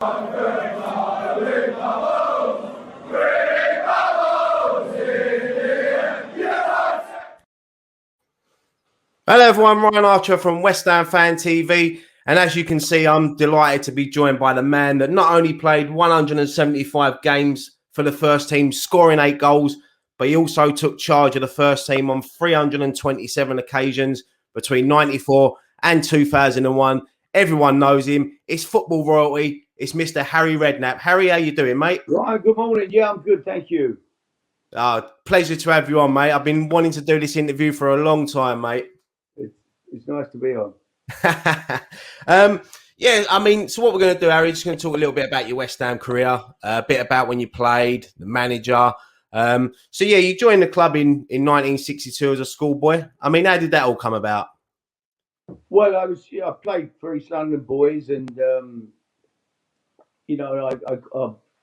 Hello everyone, Ryan Archer from West Ham Fan TV, and as you can see, I'm delighted to be joined by the man that not only played 175 games for the first team, scoring 8 goals, but he also took charge of the first team on 327 occasions between 94 and 2001. Everyone knows him. It's football royalty. It's Mr. Harry Redknapp. Harry, how you doing, mate? Ryan, good morning. Yeah, I'm good, thank you. Pleasure to have you on, mate. I've been wanting to do this interview for a long time, mate. It's nice to be on. Yeah, I mean, so what we're going to do, Harry, just going to talk a little bit about your West Ham career, a bit about when you played, the manager. So yeah, you joined the club in 1962 as a schoolboy. I mean, how did that all come about? Well, I played for East London boys, and I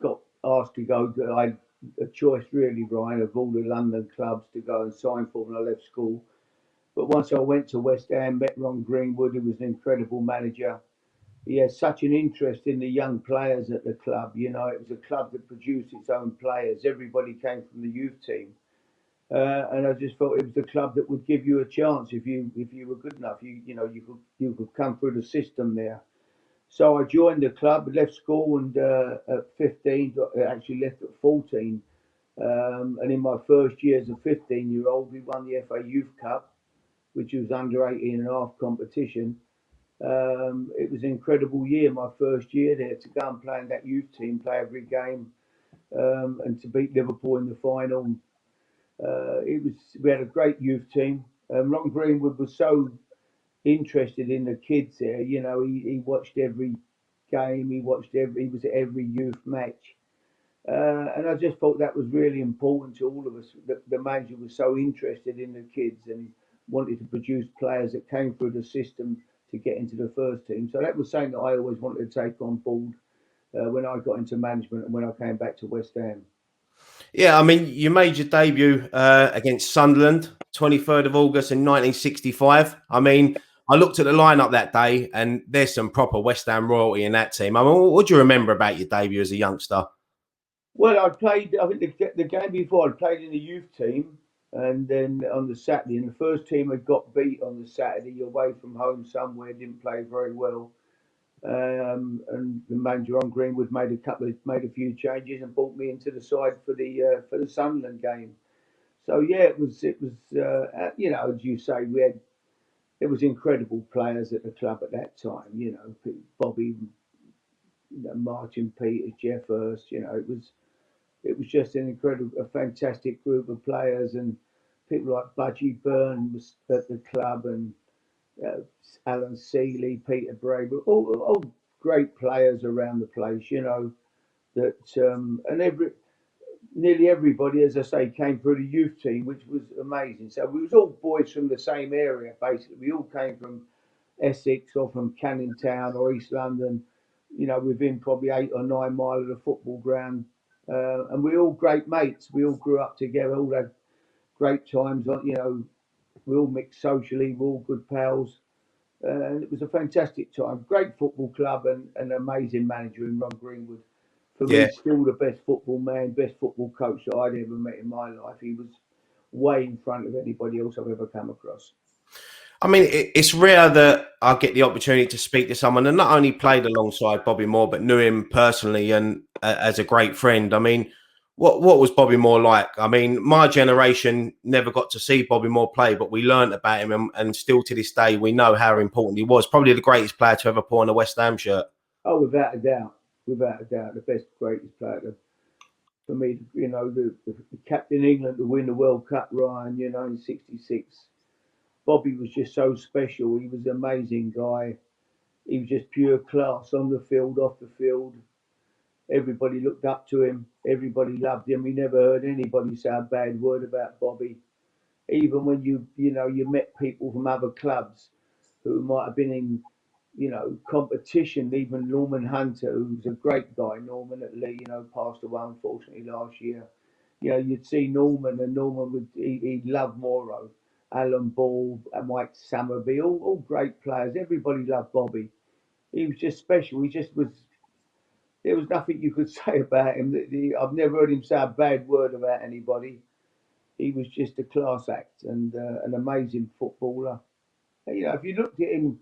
got asked to go. I had a choice really, Ryan, of all the London clubs to go and sign for when I left school. But once I went to West Ham, met Ron Greenwood, who was an incredible manager. He had such an interest in the young players at the club. You know, it was a club that produced its own players. Everybody came from the youth team. And I just thought it was the club that would give you a chance if you were good enough. You could come through the system there. So I joined the club, left school, and at 15, actually left at 14. And in my first year as a 15-year-old, we won the FA Youth Cup, which was under 18 and a half competition. It was an incredible year, my first year there, to go and play in that youth team, play every game, and to beat Liverpool in the final. We had a great youth team. Ron Greenwood was so interested in the kids there. You know, he watched every game. He was at every youth match. And I just thought that was really important to all of us. The manager was so interested in the kids and wanted to produce players that came through the system to get into the first team. So that was something that I always wanted to take on board when I got into management and when I came back to West Ham. Yeah, I mean, you made your debut against Sunderland, 23rd of August in 1965. I mean, I looked at the lineup that day, and there's some proper West Ham royalty in that team. I mean, what do you remember about your debut as a youngster? Well, I think the game before I played in the youth team, and then on the Saturday, and the first team had got beat on the Saturday away from home somewhere, didn't play very well. And the manager on Greenwood made a few changes and brought me into the side for the Sunderland game. So yeah, it was as you say, there was incredible players at the club at that time. You know, Bobby, Martin Peters, Jeff Hurst. You know, it was just a fantastic group of players, and people like Budgie Byrne was at the club, and Alan Seeley, Peter Bray, all great players around the place. You know that, and nearly everybody, as I say, came through the youth team, which was amazing. So we was all boys from the same area, basically. We all came from Essex or from Canning Town or East London, you know, within probably 8 or 9 miles of the football ground. And we all great mates. We all grew up together, all had great times. You know, we all mixed socially, we were all good pals. And it was a fantastic time. Great football club and an amazing manager in Ron Greenwood. For me, still the best football man, best football coach that I'd ever met in my life. He was way in front of anybody else I've ever come across. I mean, it's rare that I get the opportunity to speak to someone that not only played alongside Bobby Moore, but knew him personally and as a great friend. I mean, what was Bobby Moore like? I mean, my generation never got to see Bobby Moore play, but we learned about him, and still to this day, we know how important he was. Probably the greatest player to ever put on a West Ham shirt. Oh, without a doubt, the best, greatest player. For me, you know, the captain England to win the World Cup, Ryan, you know, in '66. Bobby was just so special. He was an amazing guy. He was just pure class on the field, off the field. Everybody looked up to him. Everybody loved him. We never heard anybody say a bad word about Bobby. Even when you met people from other clubs who might have been in, competition. Even Norman Hunter, who's a great guy. Norman at Lee, passed away unfortunately last year. You know, you'd see Norman, and Norman he loved Morrow, Alan Ball, and Mike Summerby, all great players. Everybody loved Bobby. He was just special. He just was there was nothing you could say about him. I've never heard him say a bad word about anybody. He was just a class act and an amazing footballer. You know, if you looked at him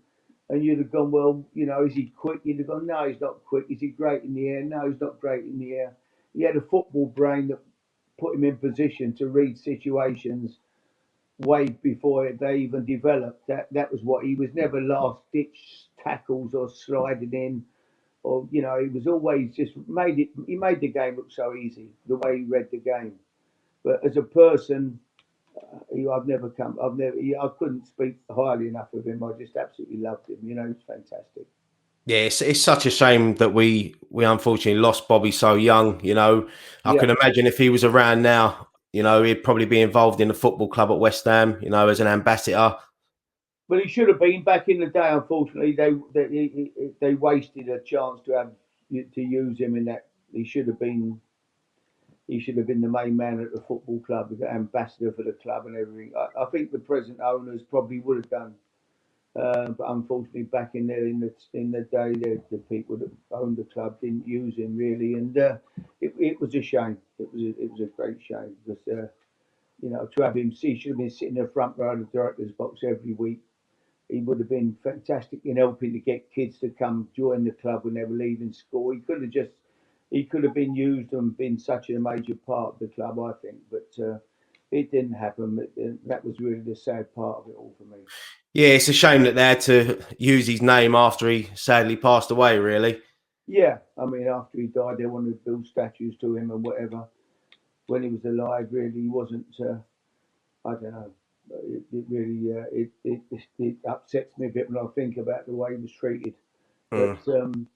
and you'd have gone, well, you know, is he quick? You'd have gone, no, he's not quick. Is he great in the air? No, he's not great in the air. He had a football brain that put him in position to read situations way before they even developed. That was what he was. Never last ditch tackles or sliding in, or you know, he was always just made it. He made the game look so easy the way he read the game. But as a person, I couldn't speak highly enough of him. I just absolutely loved him. You know, he's fantastic. Yeah, it's such a shame that we unfortunately lost Bobby so young. You know, I Yeah. can imagine if he was around now, you know, he'd probably be involved in the football club at West Ham, you know, as an ambassador. But he should have been back in the day. Unfortunately, they wasted a chance to use him in that. He should have been. He should have been the main man at the football club, the ambassador for the club and everything. I think the present owners probably would have done, but unfortunately, back in there in the day, the people that owned the club didn't use him really, and it was a shame. It was a great shame because you know, to have him, he should have been sitting in the front row of the directors' box every week. He would have been fantastic in helping to get kids to come join the club when they were leaving school. He could have been used and been such a major part of the club, I think. But it didn't happen. That was really the sad part of it all for me. Yeah, it's a shame that they had to use his name after he sadly passed away, really. Yeah, I mean, after he died, they wanted to build statues to him and whatever. When he was alive, really, he wasn't. I don't know. It really it upsets me a bit when I think about the way he was treated. But Mm.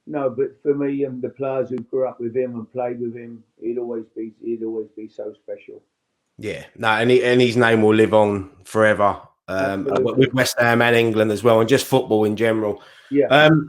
no, but for me and the players who grew up with him and played with him, he'd always be so special. Yeah, no, and his name will live on forever with Absolutely. West Ham and England as well, and just football in general. Yeah. Um,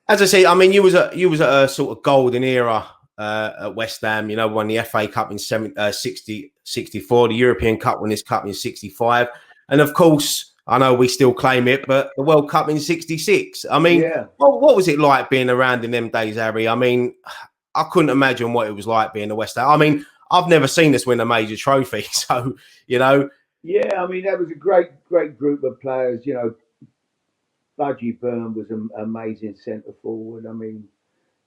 as I say, I mean, you was at a sort of golden era at West Ham. You know, won the FA Cup in 64, the European Cup, won this cup in 65, and of course, I know we still claim it, but the World Cup in 66. I mean, Yeah. what was it like being around in them days, Harry? I mean, I couldn't imagine what it was like being a West Ham. I mean, I've never seen us win a major trophy, so you know. Yeah, I mean that was a great group of players. You know, Budgie Byrne was an amazing centre forward. I mean,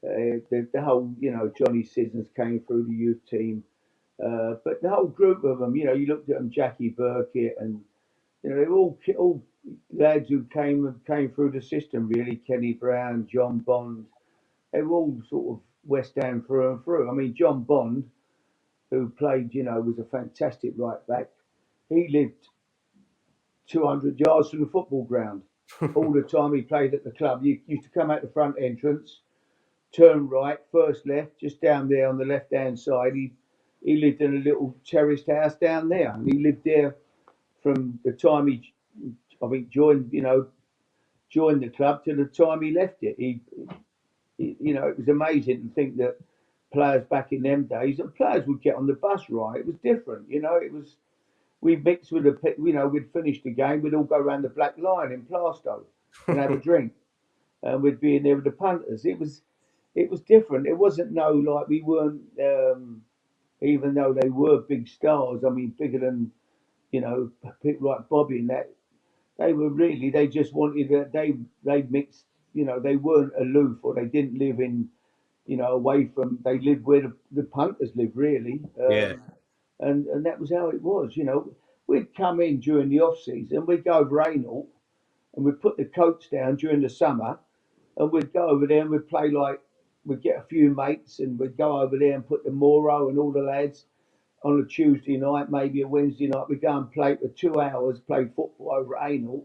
the whole, you know, Johnny Sissons came through the youth team, but the whole group of them. You know, you looked at them, Jackie Burkett, and you know they were all lads who came through the system. Really, Kenny Brown, John Bond. They were all sort of West Ham through and through. I mean, John Bond, who played, you know, was a fantastic right back. He lived 200 yards from the football ground. All the time he played at the club, you used to come out the front entrance, turn right, first left, just down there on the left hand side. He lived in a little terraced house down there, and he lived there from the time I think, joined the club to the time he left it. You know, it was amazing to think that players back in them days, and players would get on the bus, right? It was different, you know. It was we mixed with you know, we'd finish the game, we'd all go around the Black Lion in Plaistow and have a drink, and we'd be in there with the punters. It was different. It wasn't no like we weren't, even though they were big stars. I mean, bigger than, you know, people like Bobby and that. They were really. They just wanted that. They mixed. You know, they weren't aloof or they didn't live in, you know, away from. They lived where the punters lived, really. Yeah. And that was how it was. You know, we'd come in during the off season, we'd go over Hainault, and we'd put the coats down during the summer, and we'd go over there and we'd play like we'd get a few mates and we'd go over there and put the Moro and all the lads on a Tuesday night, maybe a Wednesday night. We'd go and play for 2 hours, play football over at Hainault,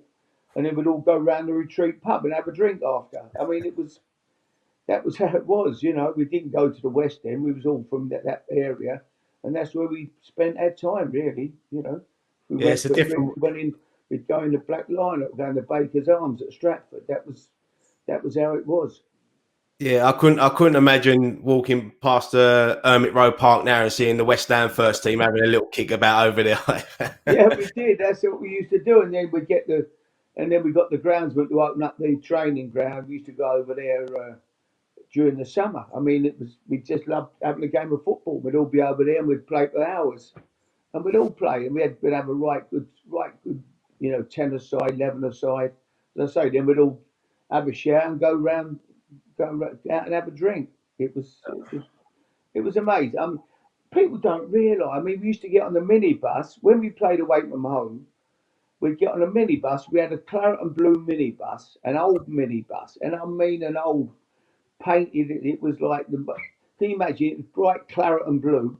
and then we'd all go round the retreat pub and have a drink after. I mean, that was how it was. You know, we didn't go to the West End. We was all from that area, and that's where we spent our time. Really, you know, we Yeah, went it's a different. went in. We'd go in the Black Lion up down the Baker's Arms at Stratford. That was how it was. Yeah, I couldn't imagine walking past the Hermit Road Park now and seeing the West Ham first team having a little kick about over Yeah, there. we did. That's what we used to do, and then and then we got the groundsman to open up the training ground. We used to go over there. during the summer. I mean, we just loved having a game of football. We'd all be over there and we'd play for hours, and we'd all play, and we'd have a right good, you know, 10-a-side, 11-a-side. As I say, then we'd all have a shower and go out and have a drink. It was amazing. People don't realise. I mean, we used to get on the minibus when we played away from home. We'd get on a minibus. We had a claret and blue minibus, an old minibus, and I mean an old painted. It was like the. Can you imagine? It was bright claret and blue,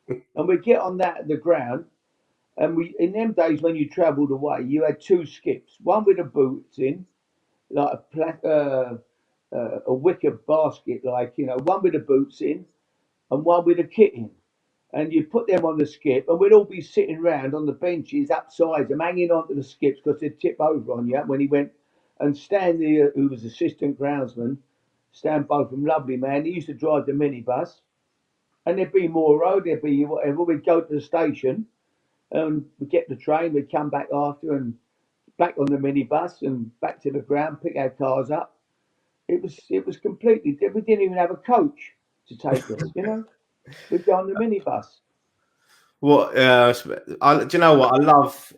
and we'd get on that at the ground. And we, in them days when you travelled away, you had two skips, one with the boots in, like a wicker basket, like, you know, one with the boots in and one with the kit in. And you put them on the skip, and we'd all be sitting round on the benches upside them, hanging onto the skips because they'd tip over on you when he went. And Stanley, who was assistant groundsman, Stan Botham, lovely man, he used to drive the minibus, and there'd be more road, there'd be whatever. We'd go to the station, and we'd get the train, we'd come back after, and back on the minibus, and back to the ground, pick our cars up. It was completely. We didn't even have a coach to take us, you know. We'd go on the minibus. What do you know what I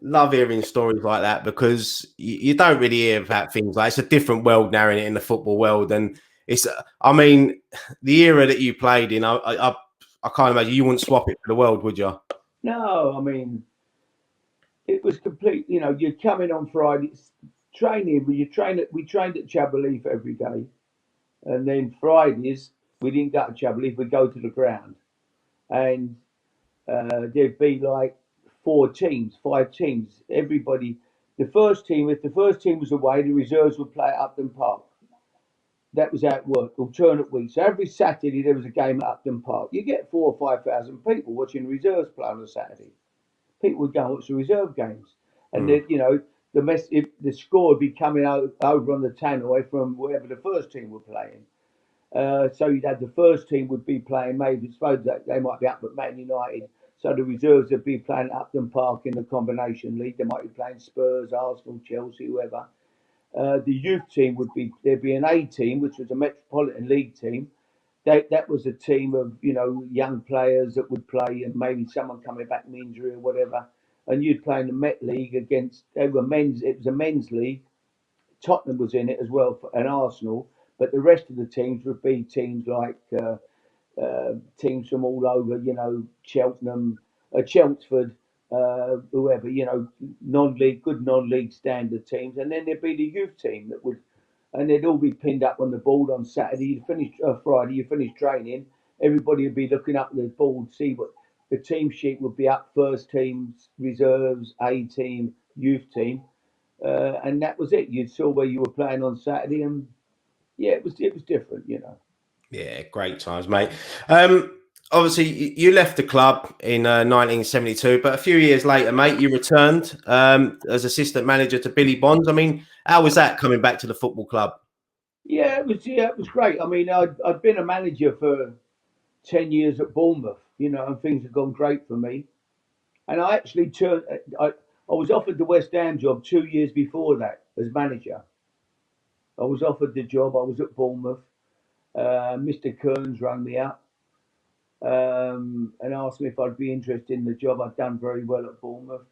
love hearing stories like that, because you don't really hear about things like it's a different world now in the football world, and it's I mean the era that you played in, I can't imagine you wouldn't swap it for the world, would you? No, I mean, it was complete. You know, you're coming on Fridays, training. We trained at Chablis every day, and then Fridays we didn't go to Chablis. We'd go to the ground, and there'd be like 4 teams, 5 teams. Everybody, the first team. If the first team was away, the reserves would play at Upton Park. That was how it worked. Alternate weeks. So every Saturday there was a game at Upton Park. You get 4 or 5 thousand people watching the reserves play on a Saturday. People would go and watch the reserve games, and then, you know, the score would be coming over on the tannoy from wherever the first team were playing. So you'd have the first team would be playing, maybe suppose that they might be up at Man United. So the reserves would be playing at Upton Park in the combination league. They might be playing Spurs, Arsenal, Chelsea, whoever. The youth team there'd be an A team, which was a Metropolitan League team. That was a team of, you know, young players that would play, and maybe someone coming back from injury or whatever. And you'd play in the Met League against, they were men's. It was a men's league. Tottenham was in it as well, and Arsenal. But the rest of the teams would be teams like teams from all over, you know, Cheltenham, Chelmsford, whoever, you know, non-league, good non-league standard teams. And then there'd be the youth team that would, and they'd all be pinned up on the board on Saturday. You finish Friday, you finish training. Everybody would be looking up at the board, see what the team sheet would be up: first teams, reserves, A team, youth team, and that was it. You saw where you were playing on Saturday, and yeah, it was different, you know. Yeah, great times, mate. Obviously, you left the club in 1972, but a few years later, mate, you returned as assistant manager to Billy Bonds. I mean, how was that coming back to the football club? Yeah, it was great. I mean, I'd been a manager for 10 years at Bournemouth, you know, and things had gone great for me. And I actually turned. I was offered the West Ham job 2 years before that as manager. I was offered the job. I was at Bournemouth. Mr. Kearns rang me up and asked me if I'd be interested in the job. I'd done very well at Bournemouth.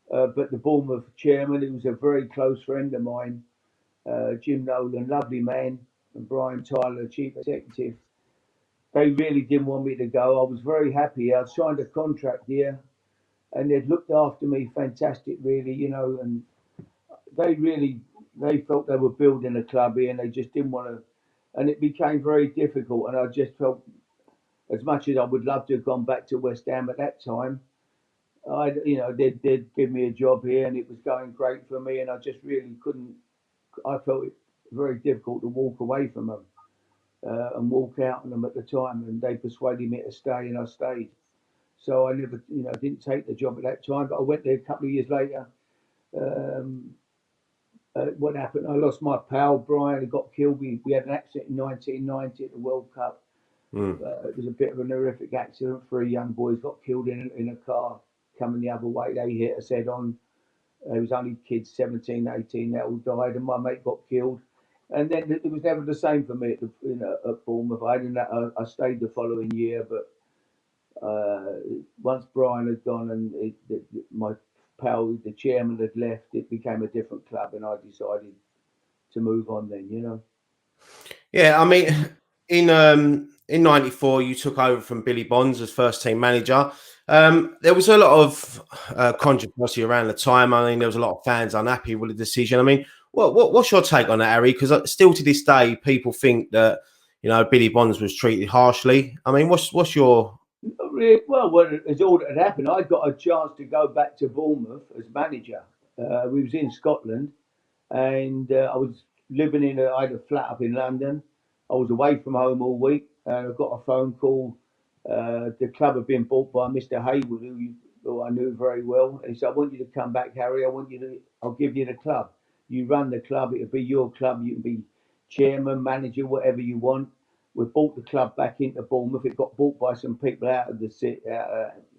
But the Bournemouth chairman, who was a very close friend of mine, Jim Nolan, lovely man, and Brian Tyler, chief executive, they really didn't want me to go. I was very happy. I signed a contract here, and they'd looked after me fantastic, really, you know, and they really they felt they were building a club here, and they just didn't want to. And it became very difficult, and I just felt, as much as I would love to have gone back to West Ham at that time, you know, they'd give me a job here, and it was going great for me, and I just really couldn't. I felt it very difficult to walk away from them and walk out on them at the time, and they persuaded me to stay, and I stayed. So I never, you know, didn't take the job at that time, but I went there a couple of years later. Um, what happened? I lost my pal Brian. He got killed. We had an accident in 1990 at the World Cup. Mm. It was a bit of an horrific accident. 3 young boys got killed in a car coming the other way. They hit us head on. It was only kids, 17, 18, they all died, and my mate got killed. And then it was never the same for me at Bournemouth. I stayed the following year, but once Brian had gone and my pal, the chairman, had left, it became a different club, and I decided to move on. Then, Yeah, I mean, in '94, you took over from Billy Bonds as first team manager. There was a lot of controversy around the time. I mean, there was a lot of fans unhappy with the decision. I mean, what's your take on that, Harry? Because still to this day, people think that Billy Bonds was treated harshly. I mean, what's your Well, it's all that had happened. I got a chance to go back to Bournemouth as manager. We was in Scotland, and I was living I had a flat up in London. I was away from home all week, and I got a phone call. The club had been bought by Mr. Haywood, who I knew very well. And he said, "I want you to come back, Harry. I'll give you the club. You run the club. It'll be your club. You can be chairman, manager, whatever you want." We bought the club back into Bournemouth. It got bought by some people out of the city,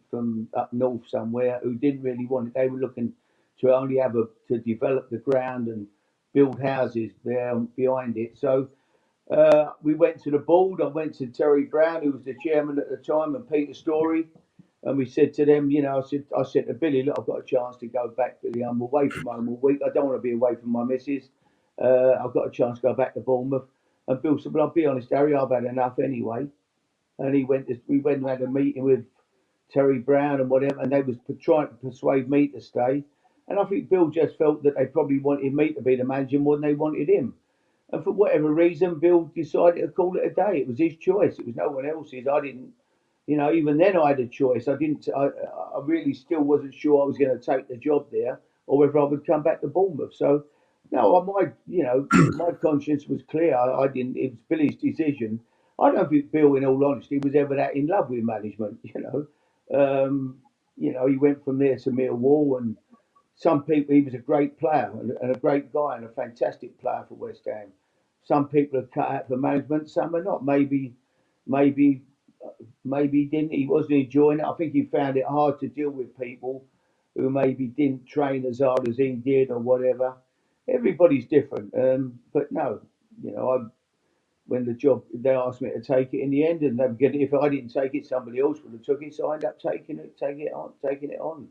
from up north somewhere, who didn't really want it. They were looking to only to develop the ground and build houses there behind it. So we went to the board. I went to Terry Brown, who was the chairman at the time, and Peter Story, and we said to them, I said to Billy, "Look, I've got a chance to go back, Billy. I'm away from home all week. I don't want to be away from my missus. I've got a chance to go back to Bournemouth." And Bill said, "Well, I'll be honest, Harry, I've had enough anyway." And we went and had a meeting with Terry Brown and whatever, and they was trying to persuade me to stay. And I think Bill just felt that they probably wanted me to be the manager more than they wanted him. And for whatever reason, Bill decided to call it a day. It was his choice. It was no one else's. I didn't, even then I had a choice. I didn't. I really still wasn't sure I was going to take the job there or whether I would come back to Bournemouth. So, no, my conscience was clear. I didn't. It was Billy's decision. I don't think Bill, in all honesty, was ever that in love with management. He went from there to Millwall, and some people, he was a great player and a great guy and a fantastic player for West Ham. Some people are cut out for management, some are not. Maybe, maybe he didn't. He wasn't enjoying it. I think he found it hard to deal with people who maybe didn't train as hard as he did or whatever. Everybody's different, but no, when the job they asked me to take it in the end, and they get it. If I didn't take it, somebody else would have took it. So I ended up taking it on.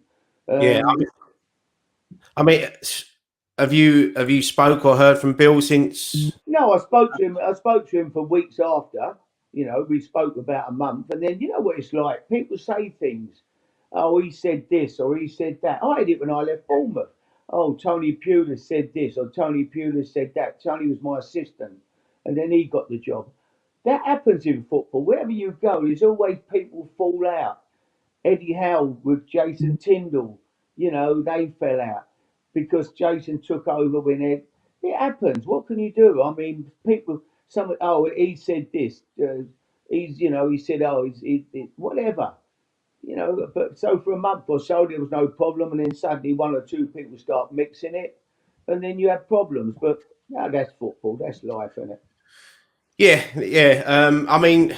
yeah? Um, I mean, have you spoke or heard from Bill since? No, I spoke to him. I spoke to him for weeks after. We spoke about a month, and then you know what it's like. People say things. Oh, he said this or he said that. I had it when I left Bournemouth. Oh, Tony Pulis said this or Tony Pulis said that. Tony was my assistant, and then he got the job. That happens in football. Wherever you go, there's always people fall out. Eddie Howe with Jason Tyndall, they fell out because Jason took over when it happens. What can you do? I mean, people, he said this. He said, oh, whatever. But so for a month or so, there was no problem. And then suddenly one or two people start mixing it. And then you have problems. But no, that's football. That's life, isn't it? Yeah, yeah. I mean,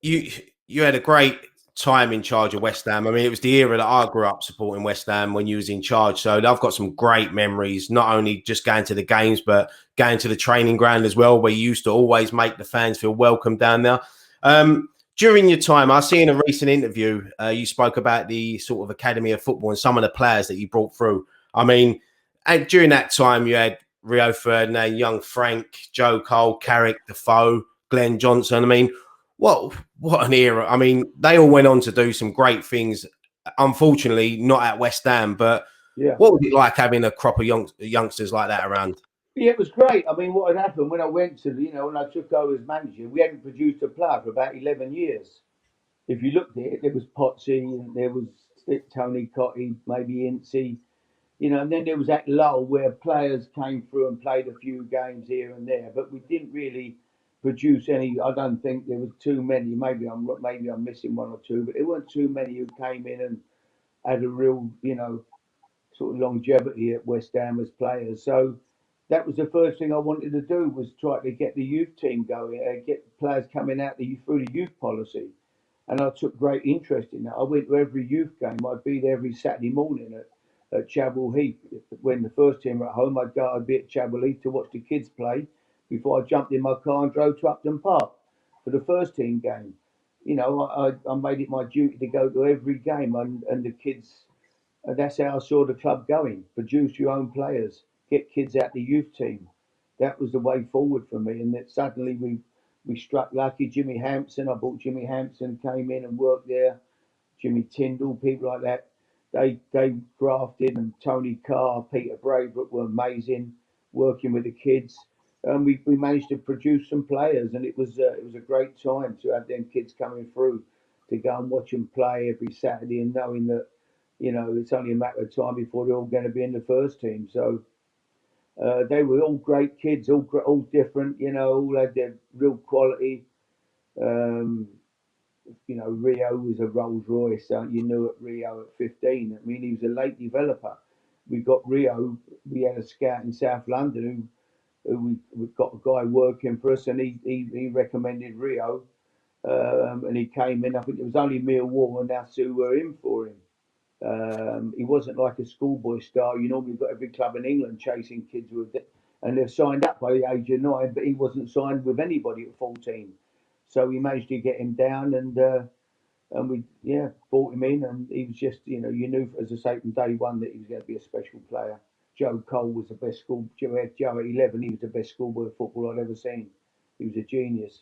you you had a great time in charge of West Ham. I mean, it was the era that I grew up supporting West Ham when you was in charge. So I've got some great memories, not only just going to the games, but going to the training ground as well, where you used to always make the fans feel welcome down there. During your time, I see in a recent interview, you spoke about the sort of Academy of Football and some of the players that you brought through. I mean, and during that time, you had Rio Ferdinand, Young Frank, Joe Cole, Carrick, Defoe, Glenn Johnson. I mean, what an era. I mean, they all went on to do some great things. Unfortunately, not at West Ham, but Yeah. what was it like having a crop of youngsters like that around? Yeah, it was great. I mean, what had happened when I went when I took over as manager, we hadn't produced a player for about 11 years. If you looked at it, there was Potsy, and there was Tony Cotty, maybe Incy, and then there was that lull where players came through and played a few games here and there, but we didn't really produce any. I don't think there was too many. Maybe I'm missing one or two, but there weren't too many who came in and had a real, sort of longevity at West Ham as players. So that was the first thing I wanted to do was try to get the youth team going, get players coming out through the youth policy. And I took great interest in that. I went to every youth game. I'd be there every Saturday morning at Chapel Heath. When the first team were at home, I'd be at Chapel Heath to watch the kids play before I jumped in my car and drove to Upton Park for the first team game. You know, I made it my duty to go to every game, and the kids. And that's how I saw the club going. Produce your own players, get kids out the youth team. That was the way forward for me. And that suddenly we struck lucky. Jimmy Hampson, I bought Jimmy Hampson, came in and worked there. Jimmy Tyndall, people like that. They grafted, and Tony Carr, Peter Braybrook were amazing working with the kids. And we managed to produce some players, and it was a great time to have them kids coming through, to go and watch them play every Saturday, and knowing that, you know, it's only a matter of time before they're all going to be in the first team. So they were all great kids, all different, you know, all had their real quality. Um, you know, Rio was a Rolls Royce. You knew at Rio at 15. I mean, he was a late developer. We got Rio. We had a scout in South London who we got a guy working for us, and he recommended Rio, and he came in. I think it was only Millwall and us who were in for him. He wasn't like a schoolboy star. You normally got every club in England chasing kids with it, and they're signed up by the age of 9, but he wasn't signed with anybody at 14. So we managed to get him down, and we brought him in, and he was just, you know, you knew, as I say, from day one that he was going to be a special player. Joe Cole was the best school. Joe at 11, he was the best schoolboy football I'd ever seen. He was a genius.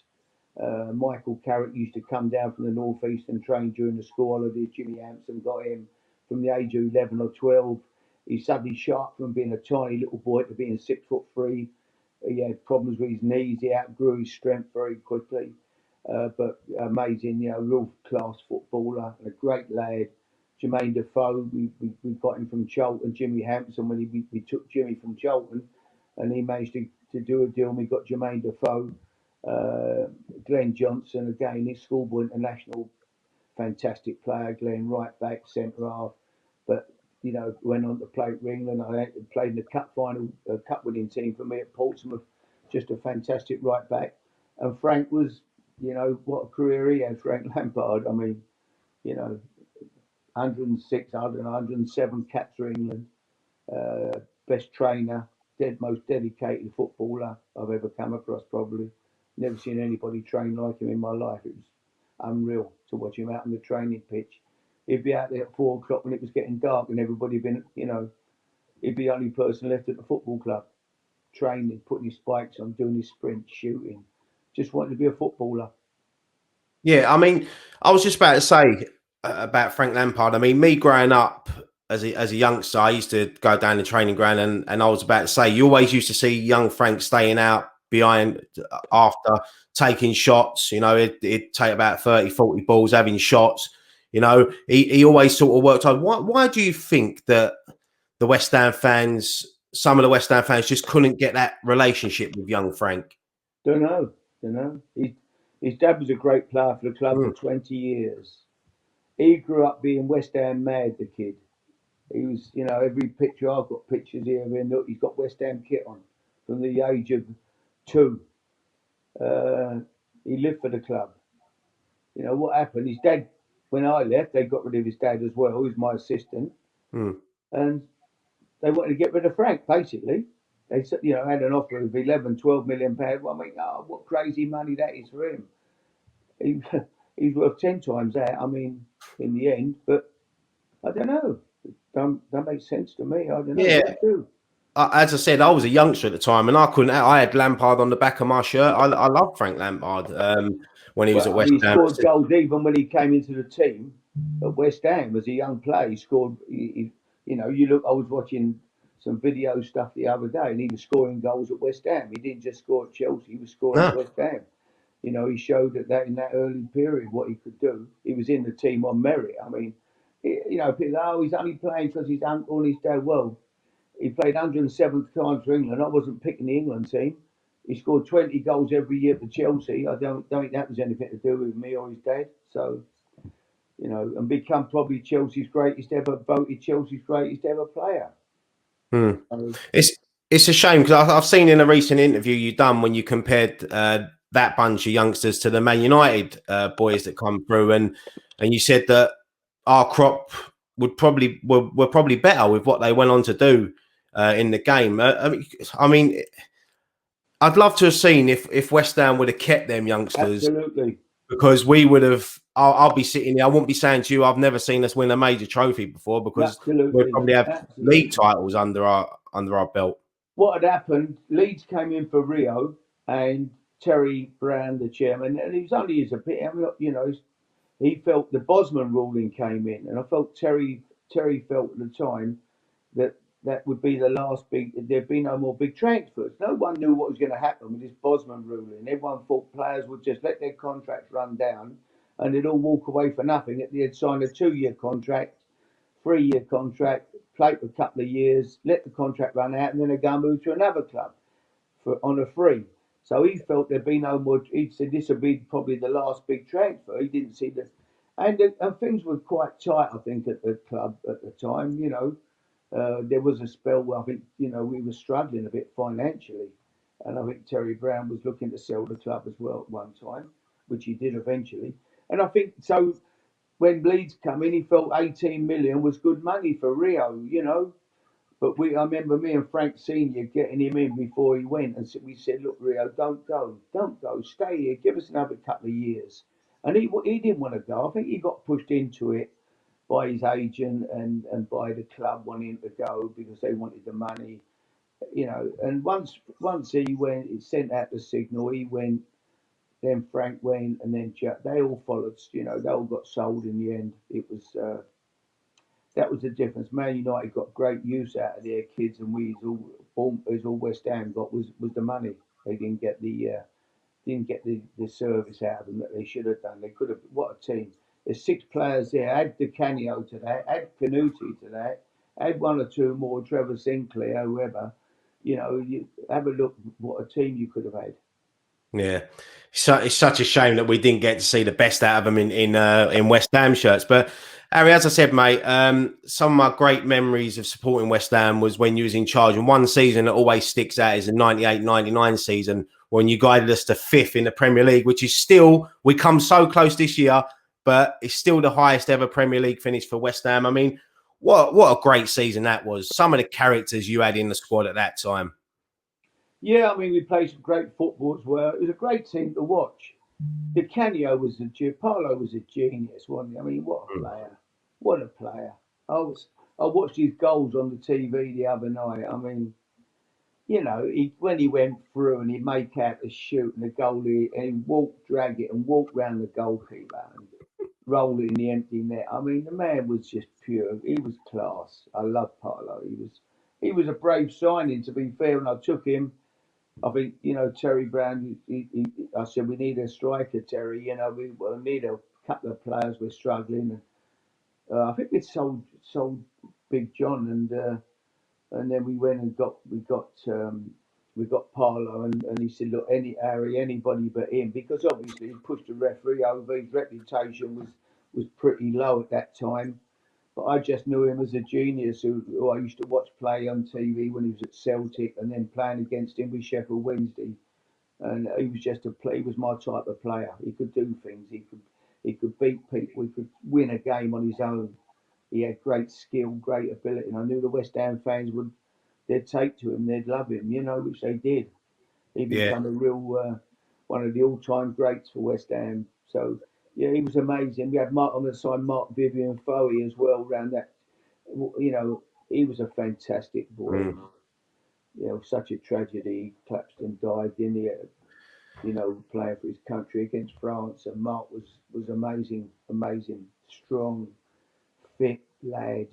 Michael Carrick used to come down from the northeast and train during the school holidays. Jimmy Hampson got him from the age of 11 or 12. He suddenly shot from being a tiny little boy to being 6'3". He had problems with his knees. He outgrew his strength very quickly. But amazing, you know, real class footballer and a great lad. Jermaine Defoe, we got him from Cholton. Jimmy Hampson, when we took Jimmy from Cholton, and he managed to do a deal, and we got Jermaine Defoe. Glenn Johnson, again, his schoolboy international, fantastic player. Glenn, right back, centre half. But, you know, went on to play for England. I played in the cup final, cup winning team for me at Portsmouth. Just a fantastic right back. And Frank was, you know, what a career he had, Frank Lampard. I mean, you know, 106, 107 caps for England. Best trainer, most dedicated footballer I've ever come across, probably. Never seen anybody train like him in my life. It was unreal to watch him out on the training pitch. He'd be out there at 4 o'clock when it was getting dark, and everybody been, you know, he'd be the only person left at the football club, training, putting his spikes on, doing his sprints, shooting. Just wanted to be a footballer. Yeah, I mean, I was just about to say about Frank Lampard. I mean, me growing up as a youngster, I used to go down the training ground, and I was about to say, you always used to see young Frank staying out behind after taking shots. You know, it'd take about 30, 40 balls, having shots. You know, he always sort of worked hard. Why do you think that the West Ham fans, some of the West Ham fans, just couldn't get that relationship with young Frank? Don't know. His dad was a great player for the club for 20 years. He grew up being West Ham mad, the kid. He was, you know, every picture, I've got pictures here of him. Look, he's got West Ham kit on from the age of 2. He lived for the club. You know, what happened? His dad, when I left, they got rid of his dad as well. He was my assistant. And they wanted to get rid of Frank, basically. They, you know, had an offer of 11, 12 million pounds. Well, I mean, oh, what crazy money that is for him. He's worth 10 times that, I mean, in the end. But I don't know. That makes sense to me. I don't know. Yeah. What do? As I said, I was a youngster at the time, and I couldn't. I had Lampard on the back of my shirt. I love Frank Lampard when he was at Well, I West mean, he Ham. scored goals even when he came into the team at West Ham as a young player. He scored. You know, you look. I was watching some video stuff the other day, and he was scoring goals at West Ham. He didn't just score at Chelsea; he was scoring at No. West Ham. You know, he showed that in that early period what he could do. He was in the team on merit. I mean, you know, people, oh, he's only playing because his uncle and his dad. Well, he played 107th times for England. I wasn't picking the England team. He scored 20 goals every year for Chelsea. I don't think that was anything to do with me or his dad. So, you know, and become probably Chelsea's greatest ever, voted Chelsea's greatest ever player. So, It's a shame because I've seen in a recent interview you done when you compared that bunch of youngsters to the Man United boys that come through, and you said that our crop were probably better with what they went on to do in the game. I mean, I'd love to have seen if West Ham would have kept them youngsters. Absolutely. Because we would have, I'll be sitting here. I wouldn't be saying to you, I've never seen us win a major trophy before, because we'd Absolutely. probably have Absolutely. league titles under our belt. What had happened, Leeds came in for Rio and Terry Brown, the chairman, and he was only his opinion. I mean, you know, he felt the Bosman ruling came in, and I felt Terry felt at the time that that would be the last big. There'd be no more big transfers. No one knew what was going to happen with this Bosman ruling. Everyone thought players would just let their contracts run down, and they'd all walk away for nothing. They'd sign a 2-year contract, 3-year contract, play for a couple of years, let the contract run out, and then they'd go and move to another club on a free. So he felt there'd be no more. He said this would be probably the last big transfer. He didn't see the, and things were quite tight, I think, at the club at the time. You know, there was a spell where I think we were struggling a bit financially, and I think Terry Brown was looking to sell the club as well at one time, which he did eventually. And I think so. When Leeds come in, he felt 18 million was good money for Rio. But I remember me and Frank Senior getting him in before he went, and we said, "Look, Rio, don't go, stay here, give us another couple of years." And he didn't want to go. I think he got pushed into it by his agent and by the club wanting him to go because they wanted the money. And once he went, he sent out the signal. He went, then Frank went, and then Jack. They all followed. They all got sold in the end. It was. That was the difference. Man United got great use out of their kids, and all West Ham got was the money. They didn't get the service out of them that they should have done. They could have. What a team! There's 6 players there. Add Di Canio to that. Add Canuti to that. Add 1 or 2 more. Trevor Sinclair, whoever. You have a look what a team you could have had. Yeah, so it's such a shame that we didn't get to see the best out of them in West Ham shirts. But Harry, as I said, mate, some of my great memories of supporting West Ham was when you was in charge. And one season that always sticks out is the 98-99 season when you guided us to 5th in the Premier League, which is still, we come so close this year, but it's still the highest ever Premier League finish for West Ham. I mean, what a great season that was. Some of the characters you had in the squad at that time. Yeah, I mean, we played some great football as well. It was a great team to watch. Di Canio Paolo was a genius, wasn't he? I mean, what a player! What a player! I watched his goals on the TV the other night. I mean, when he went through and he'd make out the shoot and the goalie and he'd drag it and walk round the goalkeeper and roll it in the empty net. I mean, the man was just pure. He was class. I love Paolo. He was a brave signing, to be fair, and I took him. I think Terry Brown. I said we need a striker, Terry. We need a couple of players. We're struggling. I think we sold Big John, and then we went and we got Parlo, and he said, look, anybody but him, because obviously he pushed the referee over. His reputation was pretty low at that time. But I just knew him as a genius who I used to watch play on TV when he was at Celtic, and then playing against him with Sheffield Wednesday. And he was just he was my type of player. He could do things. He could beat people. He could win a game on his own. He had great skill, great ability, and I knew the West Ham fans they'd take to him, they'd love him, which they did. He became a real one of the all-time greats for West Ham. So yeah, he was amazing. We had Mark on the side, Mark Vivian Foley as well. Around that, he was a fantastic boy. Such a tragedy. Clapston died, didn't he? Playing for his country against France, and Mark was amazing, strong, fit lad.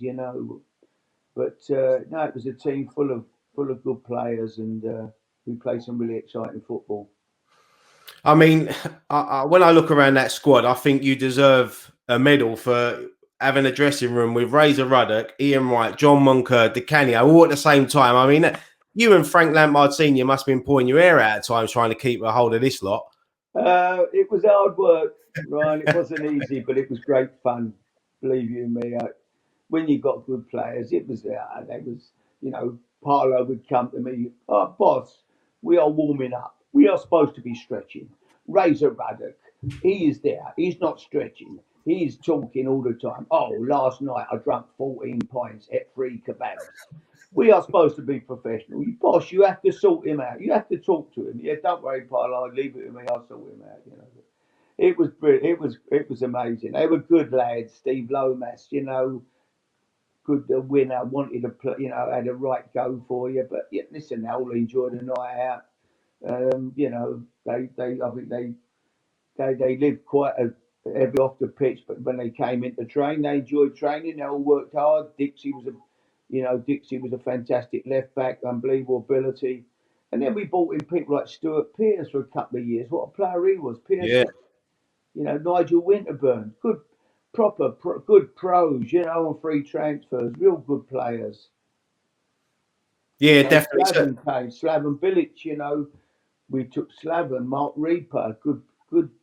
But no, it was a team full of good players, and we played some really exciting football. I mean, when I look around that squad, I think you deserve a medal for having a dressing room with Razor Ruddock, Ian Wright, John Moncur, Di Canio, all at the same time. I mean, you and Frank Lampard Senior must have been pulling your hair out at times trying to keep a hold of this lot. It was hard work, Ryan. It wasn't easy, but it was great fun. Believe you me. When you got good players, it was they was Parlo would come to me, oh, boss, we are warming up. We are supposed to be stretching. Razor Ruddock, he is there. He's not stretching. He's talking all the time. Oh, last night I drank 14 pints, ate 3 kebabs. We are supposed to be professional. You boss, you have to sort him out. You have to talk to him. Yeah, don't worry, Paolo. Leave it to me. I'll sort him out. You know, it was brilliant. It was amazing. They were good lads. Steve Lomas, good winner, wanted to play. Had a right go for you. But yeah, listen, they all enjoyed the night out. I think they lived quite a heavy off the pitch, but when they came into train, they enjoyed training. They all worked hard. Dixie was a fantastic left back, unbelievable ability. And then we brought in people like Stuart Pearce for a couple of years. What a player he was, Yeah, Pearson. Nigel Winterburn, good pros. On free transfers, real good players. yeah, definitely. So, Slaven came, Slaven Bilic. We took Slaven, Mark Reaper,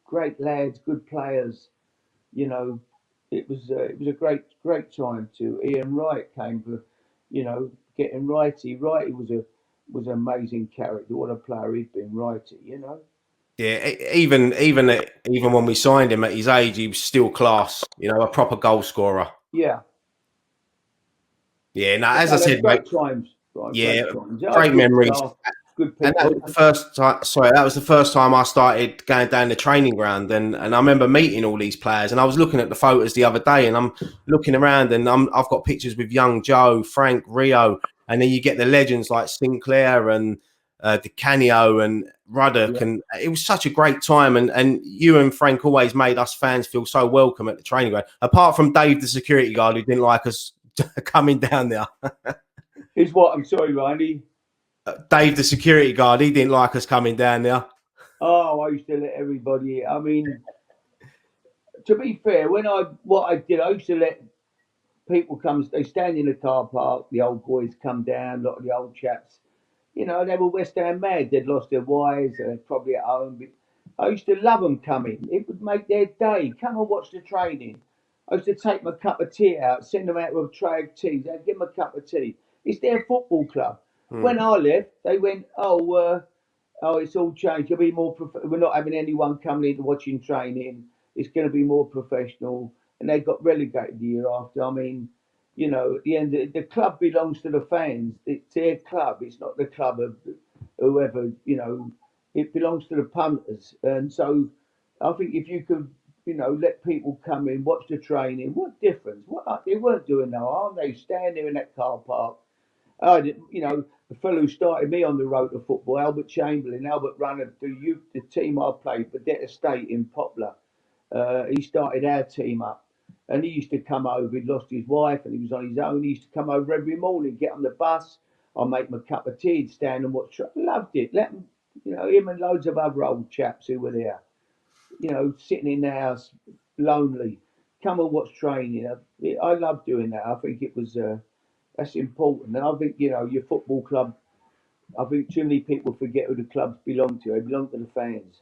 great lads, good players. You know, it was a great time too. Ian Wright came for, getting Righty. Righty was an amazing character. What a player he'd been, Righty. yeah, even when we signed him at his age, he was still class. A proper goal scorer. Yeah. Yeah, no, But as I no, they're said, mate. great times. Right, Yeah, great times. Yeah, great good memories. staff, good And that was people. the first time. Sorry, that was the first time I started going down the training ground, and I remember meeting all these players. And I was looking at the photos the other day, and I'm looking around, and I've got pictures with young Joe, Frank, Rio, and then you get the legends like Sinclair and Di Canio and Ruddock, Yeah. and it was such a great time. And you and Frank always made us fans feel so welcome at the training ground. Apart from Dave, the security guard, who didn't like us coming down there. Here's what I'm sorry, Randy. Dave, the security guard, he didn't like us coming down there. Oh, I used to let everybody. I mean, to be fair, what I did, I used to let people come. They stand in the car park. The old boys come down. A lot of the old chaps. They were West Ham mad. They'd lost their wives. They're probably at home. I used to love them coming. It would make their day. Come and watch the training. I used to take my cup of tea out, send them out with a tray of tea. They'd give them a cup of tea. It's their football club. Hmm. When I left, they went, oh, it's all changed. You'll be more. We're not having anyone coming in watching training. It's going to be more professional. And they got relegated the year after. I mean, at the end, the club belongs to the fans. It's their club. It's not the club of whoever. It belongs to the punters. And so, I think if you could, let people come in, watch the training. What difference? What they weren't doing no harm. They stand there in that car park. The fellow who started me on the road to football, Albert Chamberlain, Albert Runner, the team I played, Burdett Estate in Poplar. He started our team up. And he used to come over. He'd lost his wife and he was on his own. He used to come over every morning, get on the bus. I'd make him a cup of tea, he'd stand and watch. Loved it. Let him, him and loads of other old chaps who were there, sitting in the house, lonely. Come and watch training. I love doing that. I think it was that's important. And I think your football club. I think too many people forget who the clubs belong to. They belong to the fans.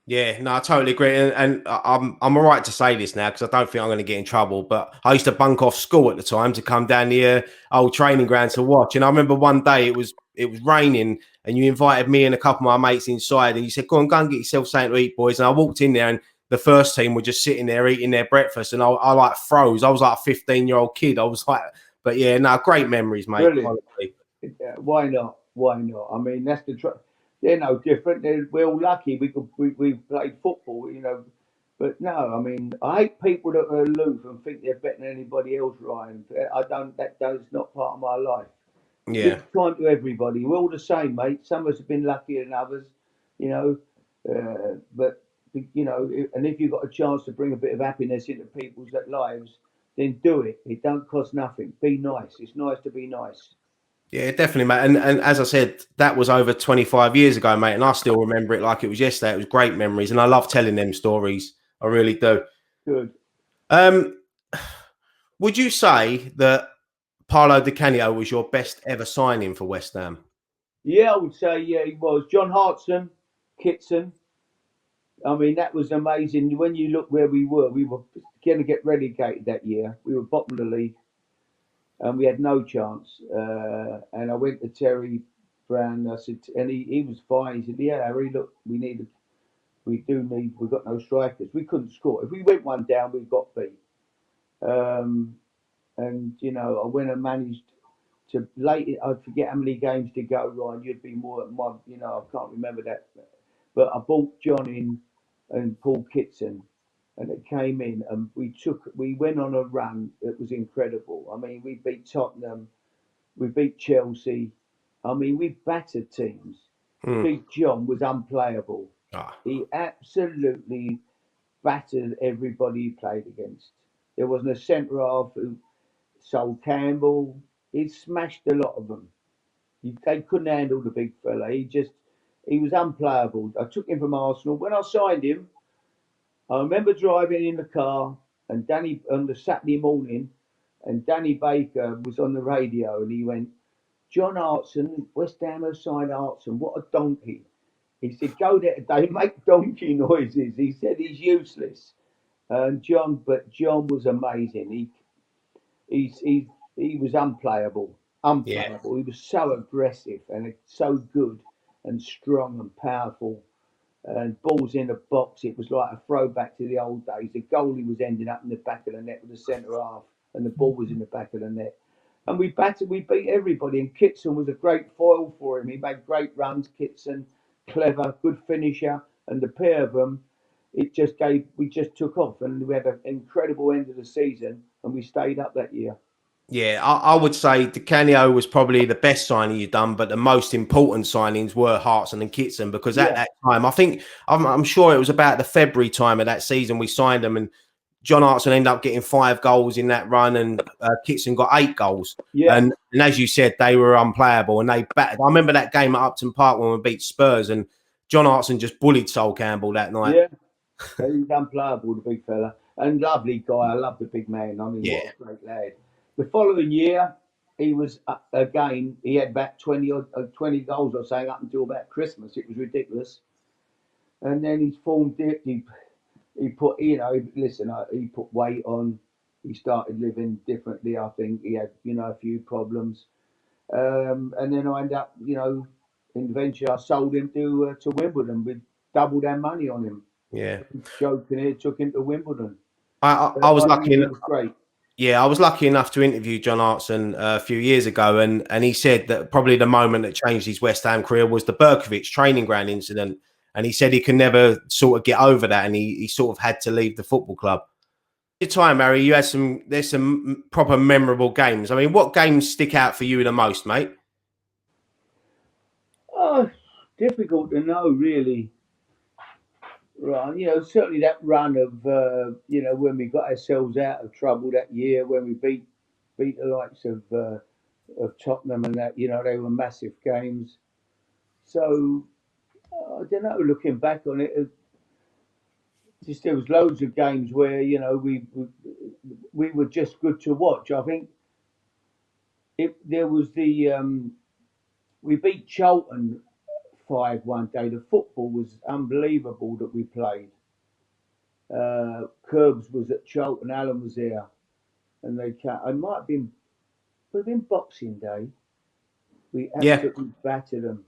Yeah, no, I totally agree, and I'm all right to say this now because I don't think I'm going to get in trouble. But I used to bunk off school at the time to come down the old training ground to watch. And I remember one day it was raining, and you invited me and a couple of my mates inside, and you said, "Go and get yourself something to eat, boys." And I walked in there, and the first team were just sitting there eating their breakfast, and I like froze. I was like a 15-year-old kid. I was like, but yeah, no, great memories, mate. Brilliant. Honestly. Why not? Why not? I mean, that's the truth. They're no different. We're all lucky. We played football, But no, I mean, I hate people that are aloof and think they're better than anybody else, Ryan. I don't. That's not part of my life. Yeah. Give time to everybody. We're all the same, mate. Some of us have been luckier than others, you know. But and if you've got a chance to bring a bit of happiness into people's lives, then do it. It don't cost nothing. Be nice. It's nice to be nice. Yeah, definitely, mate. And as I said, that was over 25 years ago, mate. And I still remember it like it was yesterday. It was great memories. And I love telling them stories. I really do. Good. Um, would you say that Paolo Di Canio was your best ever signing for West Ham? Yeah, I would say yeah, he was. John Hartson, Kitson. I mean, that was amazing. When you look where we were going to get relegated that year. We were bottom of the league, and we had no chance. And I went to Terry Brown. I said, and he was fine. He said, "Yeah, Harry, look, we've got no strikers. We couldn't score. If we went one down, we got beat." And I went and managed to late. I forget how many games to go, Ryan. You'd be more at my, I can't remember that. But I bought John in and Paul Kitson, and it came in, and we went on a run that was incredible. I mean, we beat Tottenham, we beat Chelsea. I mean, we battered teams. Mm. Big John was unplayable. Ah, He absolutely battered everybody he played against. There wasn't a centre half who Sol Campbell. He smashed a lot of them. They couldn't handle the big fella. He was unplayable. I took him from Arsenal. When I signed him, I remember driving in the car and Danny on the Saturday morning, and Danny Baker was on the radio, and he went, "John Hartson, West Ham have signed Hartson. What a donkey!" He said, "Go there today, make donkey noises." He said he's useless. But John was amazing. He's, he, he was unplayable, yeah, unplayable. He was so aggressive and so good and strong and powerful. And balls in the box, it was like a throwback to the old days. The goalie was ending up in the back of the net with the centre half, and the ball was in the back of the net. And we beat everybody. And Kitson was a great foil for him. He made great runs. Kitson, clever, good finisher, and the pair of them, we just took off, and we had an incredible end of the season, and we stayed up that year. yeah. I would say Di Canio was probably the best signing you've done, but the most important signings were Hartson and Kitson because at Yeah, that time, I think I'm sure it was about the February time of that season we signed them, and John Hartson ended up getting 5 goals in that run, and Kitson got 8 goals. yeah, And as you said, they were unplayable, and they battered. I remember that game at Upton Park when we beat Spurs, and John Hartson just bullied Sol Campbell that night. yeah. He's unplayable, the big fella. And lovely guy. I love the big man. I mean, Yeah, what a great lad. The following year, he was again, he had about 20 goals or something up until about Christmas. It was ridiculous. And then his form dipped. He put, listen, he put weight on. He started living differently, I think. He had, a few problems. And then I ended up, eventually I sold him to Wimbledon with doubled our money on him. yeah. Joking here, took him to Wimbledon. I was I think lucky. he was great. Yeah, I was lucky enough to interview John Hartson a few years ago, and he said that probably the moment that changed his West Ham career was the Berkovic training ground incident, and he said he can never sort of get over that, and he sort of had to leave the football club. Your time, Harry, there's some proper memorable games. I mean, what games stick out for you the most, mate? Oh, difficult to know, really. Right, certainly that run of when we got ourselves out of trouble that year when we beat the likes of Tottenham and that. They were massive games. So I don't know. Looking back on it, just there was loads of games where we were just good to watch. I think there was we beat Charlton 5 one day. The football was unbelievable that we played. Curbs was at Charlton, Allen was there, and I might have been within Boxing Day. We Yeah, absolutely battered them.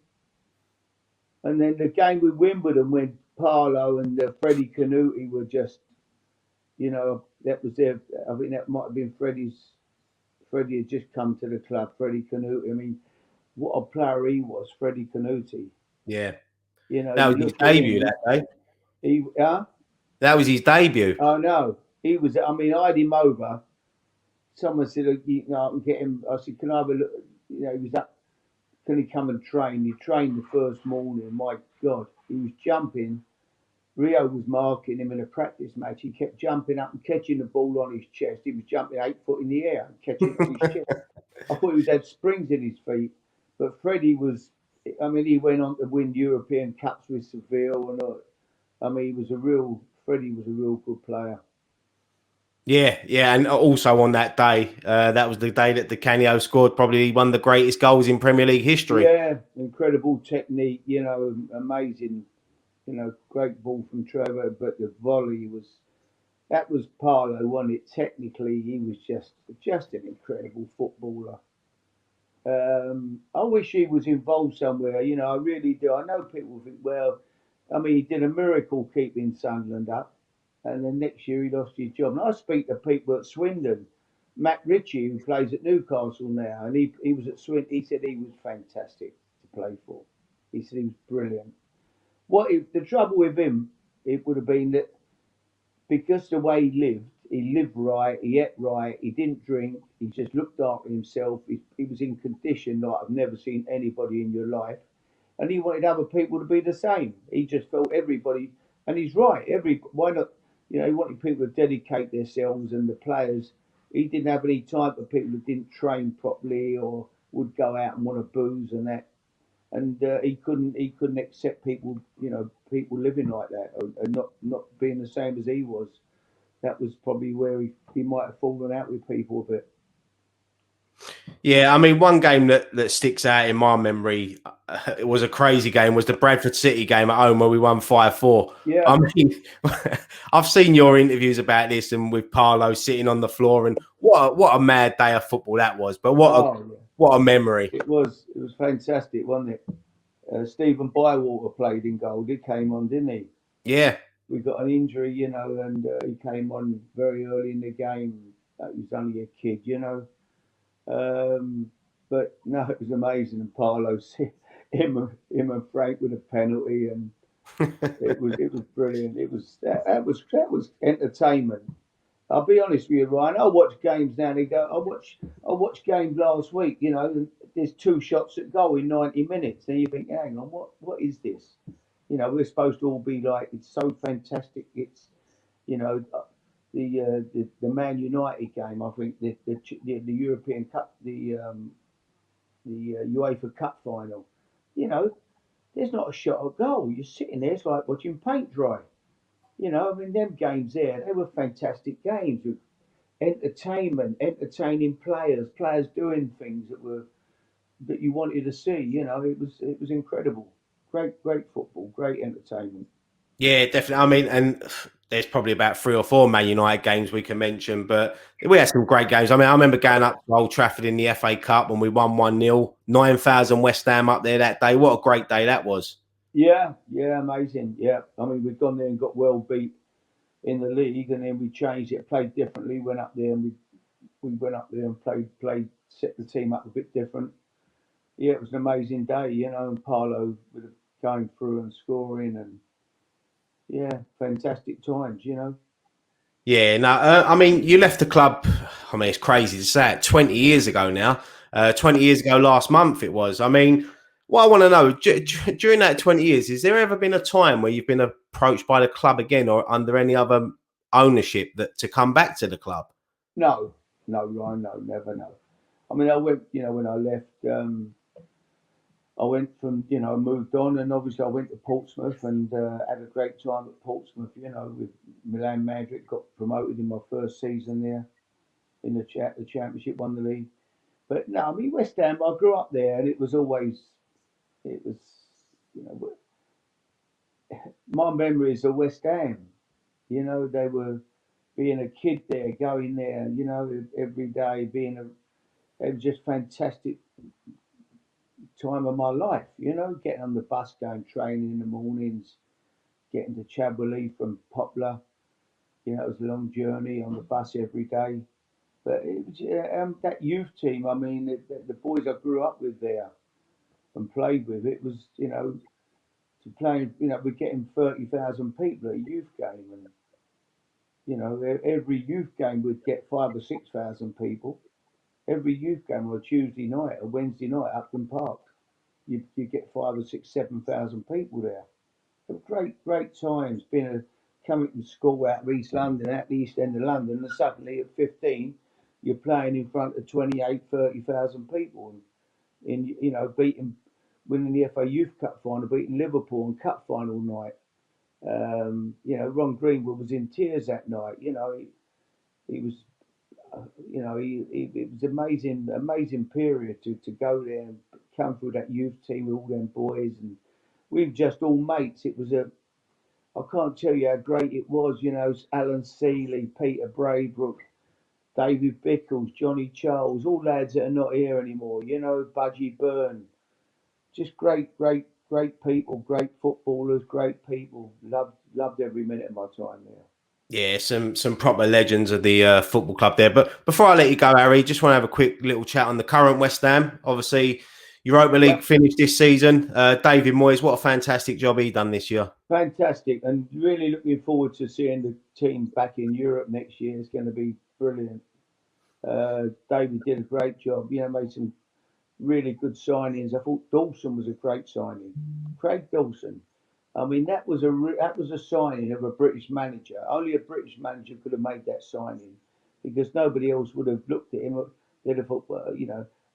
And then the game with Wimbledon when Parlow and Freddie Canuti were just, that was their. I think that might have been Freddie's. Freddie had just come to the club. Freddie Canuti. I mean, what a player he was, Freddie Canuti. yeah. That You was his look at debut him. that day. He, huh? That was his debut. Oh no, he was. I mean, I had him over. Someone said, I can get him. I said, can I have a look? He was up. Can he come and train? He trained the first morning. My God, he was jumping. Rio was marking him in a practice match. He kept jumping up and catching the ball on his chest. He was jumping 8 foot in the air and catching it on his chest. I thought he was had springs in his feet. But Freddie was, I mean, he went on to win European Cups with Seville. And I mean, Freddie was a real good player. Yeah, yeah, and also on that day, that was the day that Di Canio scored probably one of the greatest goals in Premier League history. Yeah, incredible technique, amazing, great ball from Trevor, but the volley that was Parlow, wasn't it? Technically, he was just an incredible footballer. I wish he was involved somewhere. I really do. I know people think, well, I mean, he did a miracle keeping Sunderland up, and then next year he lost his job. And I speak to people at Swindon. Matt Ritchie, who plays at Newcastle now, and he was at Swin. He said he was fantastic to play for. He said he was brilliant. The trouble with him? It would have been that because the way he lived right, he ate right, he didn't drink, he just looked after himself. He was in condition like I've never seen anybody in your life, and he wanted other people to be the same. He just felt everybody, and he's right. Why not? He wanted people to dedicate themselves, and the players. He didn't have any time for people who didn't train properly or would go out and want to booze and that. And he couldn't accept people living like that and not being the same as he was. That was probably where he might have fallen out with people a bit. Yeah, I mean, one game that sticks out in my memory, it was a crazy game, was the Bradford City game at home where we won 5-4. Yeah. I mean, I've seen your interviews about this and with Parlo sitting on the floor, and what a mad day of football that was. But what a memory. It was fantastic, wasn't it? Stephen Bywater played in goal. He came on, didn't he? Yeah. We got an injury, and he came on very early in the game. He was only a kid, But no, it was amazing. And Parlo, him and Frank with a penalty, and it was brilliant. That was entertainment. I'll be honest with you, Ryan. I watch games now and again. I watched games last week. And there's 2 shots at goal in 90 minutes, and you think, hang on, what is this? We're supposed to all be like, it's so fantastic. It's the Man United game. I think the European Cup, the UEFA Cup final. There's not a shot at goal. You're sitting there, it's like watching paint dry. Them games there, they were fantastic games with entertainment, entertaining players doing things that you wanted to see. It was incredible. Great football, great entertainment. Yeah, definitely. I mean, and there's probably about 3 or 4 Man United games we can mention, but we had some great games. I mean, I remember going up to Old Trafford in the FA Cup when we won 1-0, 9,000 West Ham up there that day. What a great day that was. Yeah, amazing. Yeah, I mean, we'd gone there and got well beat in the league, and then we changed it, played differently. Went up there and we went up there and played, set the team up a bit different. Yeah, it was an amazing day, and Parlo with going through and scoring, and yeah, fantastic times. Yeah, no, I mean, you left the club. I mean, it's crazy to say it. 20 years ago now. 20 years ago last month it was. I mean, what I want to know during that 20 years, has there ever been a time where you've been approached by the club again or under any other ownership that to come back to the club? No, Ryan, no, never, no. I mean, I went, when I left, I went from, moved on, and obviously I went to Portsmouth and had a great time at Portsmouth, with Milan Madrid, got promoted in my first season there in the championship, won the league. But no, I mean, West Ham, I grew up there, and it was, you know, my memories of West Ham. They were being a kid there, going there, every day, it was just fantastic time of my life, getting on the bus, going training in the mornings, getting to Chabwilly from Poplar. It was a long journey on the bus every day. But it was that youth team. I mean, the boys I grew up with there and played with. It was, to play. We're getting 30,000 people at a youth game, and every youth game we'd get 5 or 6 thousand people. Every youth game on a Tuesday night, a Wednesday night, Upton Park, you get 5 or 6, 7,000 people there. Great times. Coming from school out of East London, out the East End of London, and suddenly at 15, you're playing in front of 28, 30,000 people, and winning the FA Youth Cup final, beating Liverpool on Cup final night. Ron Greenwood was in tears that night. He was, it was amazing period to go there and come through that youth team with all them boys, and we were just all mates. I can't tell you how great it was. Alan Seeley, Peter Braybrook, David Bickles, Johnny Charles, all lads that are not here anymore. Budgie Byrne, just great people, great footballers, great people. Loved every minute of my time there. Yeah, some proper legends of the football club there. But before I let you go, Harry, just want to have a quick little chat on the current West Ham. Obviously, Europa League Yep, finished this season. David Moyes, what a fantastic job he done this year. fantastic, and really looking forward to seeing the team back in Europe next year. It's going to be brilliant. David did a great job. Made some really good signings. I thought Dawson was a great signing. Craig Dawson. I mean, that was a signing of a British manager. Only a British manager could have made that signing, because nobody else would have looked at him. They'd have thought, well,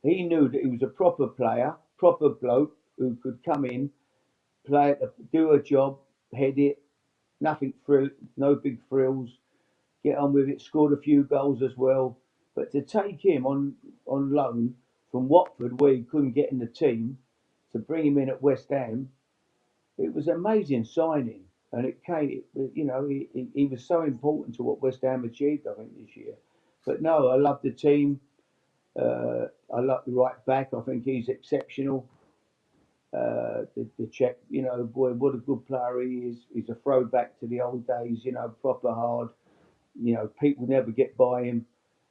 he knew that he was a proper player, proper bloke who could come in, play it, do a job, head it, nothing frill, no big frills, get on with it. Scored a few goals as well. But to take him on loan from Watford, where he couldn't get in the team, to bring him in at West Ham, it was an amazing signing. And it came, he was so important to what West Ham achieved, I think, this year. But no, I love the team. I love the right back. I think he's exceptional. The Czech, boy, what a good player he is. He's a throwback to the old days, proper hard. People never get by him.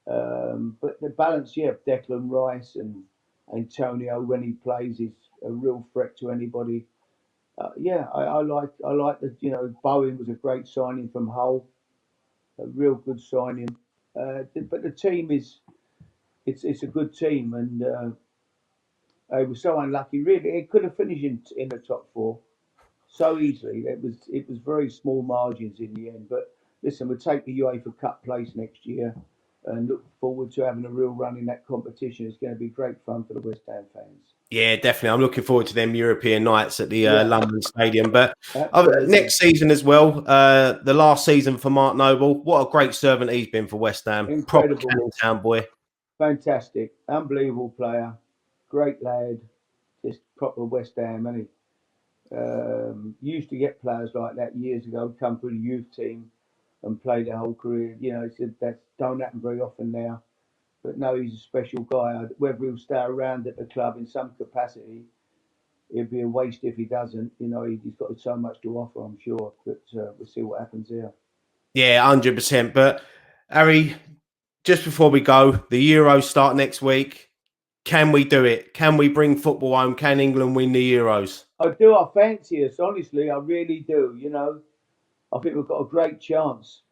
But the balance, yeah, Declan Rice and Antonio when he plays is a real threat to anybody. Yeah, I like the Bowen was a great signing from Hull, a real good signing. But the team is it's a good team, and they were so unlucky. Really, it could have finished in the top four so easily. It was very small margins in the end. But listen, we'll take the UEFA Cup place next year, and look forward to having a real run in that competition. It's going to be great fun for the West Ham fans. Yeah, definitely. I'm looking forward to them European nights at the Yeah, London Stadium. But absolutely next season as well, the last season for Mark Noble. What a great servant he's been for West Ham. Proper incredible, Canning Town boy. fantastic, unbelievable player, great lad, just proper West Ham, and he used to get players like that years ago, come through the youth team and play their whole career. He said that don't happen very often now. But no, he's a special guy. Whether he'll stay around at the club in some capacity, it'd be a waste if he doesn't. He's got so much to offer, I'm sure. But we'll see what happens here. Yeah, 100%. But Harry, just before we go, the Euros start next week. Can we do it? Can we bring football home? Can England win the Euros? I do. I fancy us, honestly. I really do. I think we've got a great chance.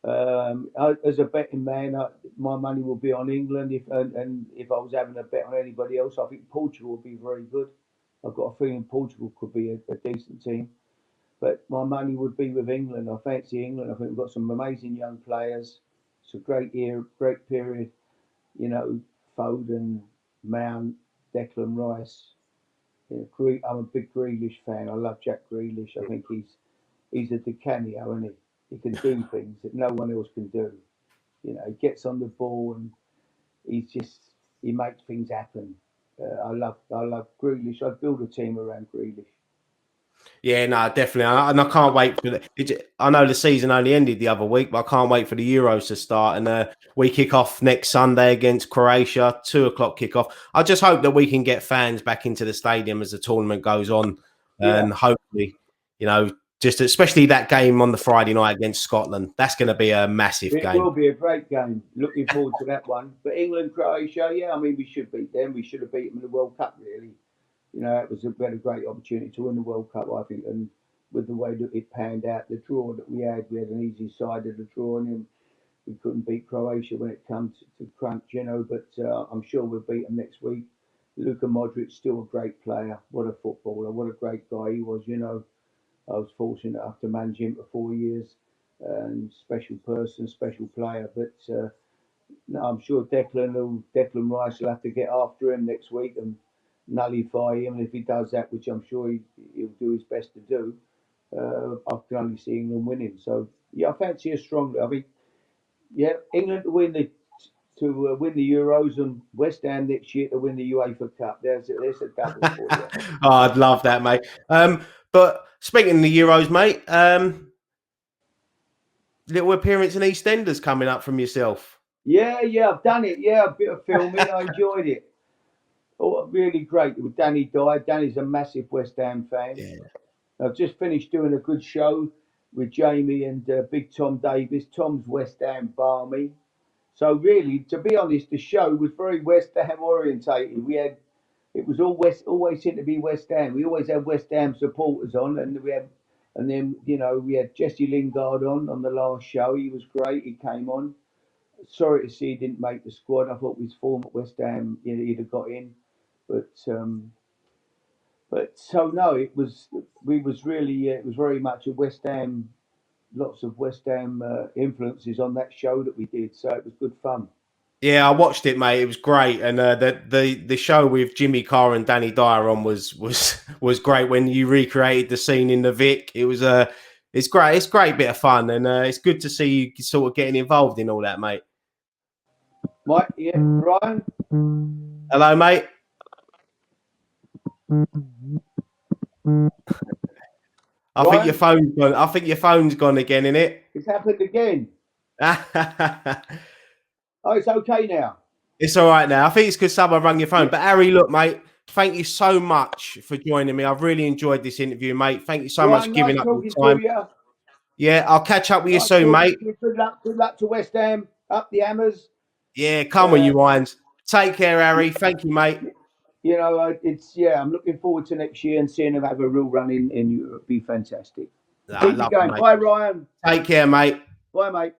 As a betting man, my money will be on England. And if I was having a bet on anybody else, I think Portugal would be very good. I've got a feeling Portugal could be a decent team. But my money would be with England. I fancy England. I think we've got some amazing young players. It's a great year, great period. Foden, Mount, Declan Rice. I'm a big Grealish fan. I love Jack Grealish. I think he's a Di Canio, isn't he? He can do things that no one else can do. He gets on the ball and he makes things happen. I love Grealish. I'd build a team around Grealish. Yeah, no, definitely. And I can't wait for I know the season only ended the other week, but I can't wait for the Euros to start. And we kick off next Sunday against Croatia, 2 o'clock kickoff. I just hope that we can get fans back into the stadium as the tournament goes on. Yeah, And hopefully, just especially that game on the Friday night against Scotland, that's going to be a massive it game. will be a great game. Looking forward to that one. But England, Croatia, yeah, I mean, we should beat them. We should have beat them in the World Cup, really. We had a great opportunity to win the World Cup, I think. And with the way that it panned out, the draw that we had an easy side of the draw, and we couldn't beat Croatia when it comes to crunch, But I'm sure we'll beat them next week. Luka Modric's still a great player. What a footballer. What a great guy he was. I was fortunate enough to manage him for 4 years. And special person, special player. But no, I'm sure Declan Rice will have to get after him next week and nullify him. And if he does that, which I'm sure he'll do his best to do, I can only see England winning. So yeah, I fancy us strongly. I mean, yeah, England to win the Euros and West Ham next year to win the UEFA Cup. There's a double for you. Oh, I'd love that, mate. But speaking of the Euros, mate, little appearance in EastEnders coming up from yourself. Yeah, I've done it. Yeah, a bit of filming. I enjoyed it. Oh, really great. Danny died. Danny's a massive West Ham fan. Yeah. I've just finished doing a good show. with Jamie and Big Tom Davis. Tom's West Ham barmy. So really, to be honest, the show was very West Ham orientated. It was always seemed to be West Ham. We always had West Ham supporters on, and then we had Jesse Lingard on the last show. He was great. He came on. Sorry to see he didn't make the squad. I thought with his form at West Ham, he'd have got in, but so no, it was very much a West Ham, lots of West Ham influences on that show that we did. So it was good fun. Yeah, I watched it, mate. It was great, and the show with Jimmy Carr and Danny Dyer on was great. When you recreated the scene in the Vic, it's great. It's a great bit of fun, and it's good to see you sort of getting involved in all that, mate. Mike, yeah, Brian. Hello, mate. I think your phone's gone. I think your phone's gone again, innit? It's happened again. Oh, it's okay now. It's all right now. I think it's because someone rang your phone. But Harry, look, mate, thank you so much for joining me. I've really enjoyed this interview, mate. Thank you so much for giving up your time. Yeah, I'll catch up with you soon, mate. Good luck to West Ham. Up the Hammers. Yeah, come on, you Irons. Take care, Harry. Thank you, mate. I'm looking forward to next year and seeing them have a real run in Europe. Be fantastic. Keep going. Bye, Ryan. Take care, mate. Bye, mate.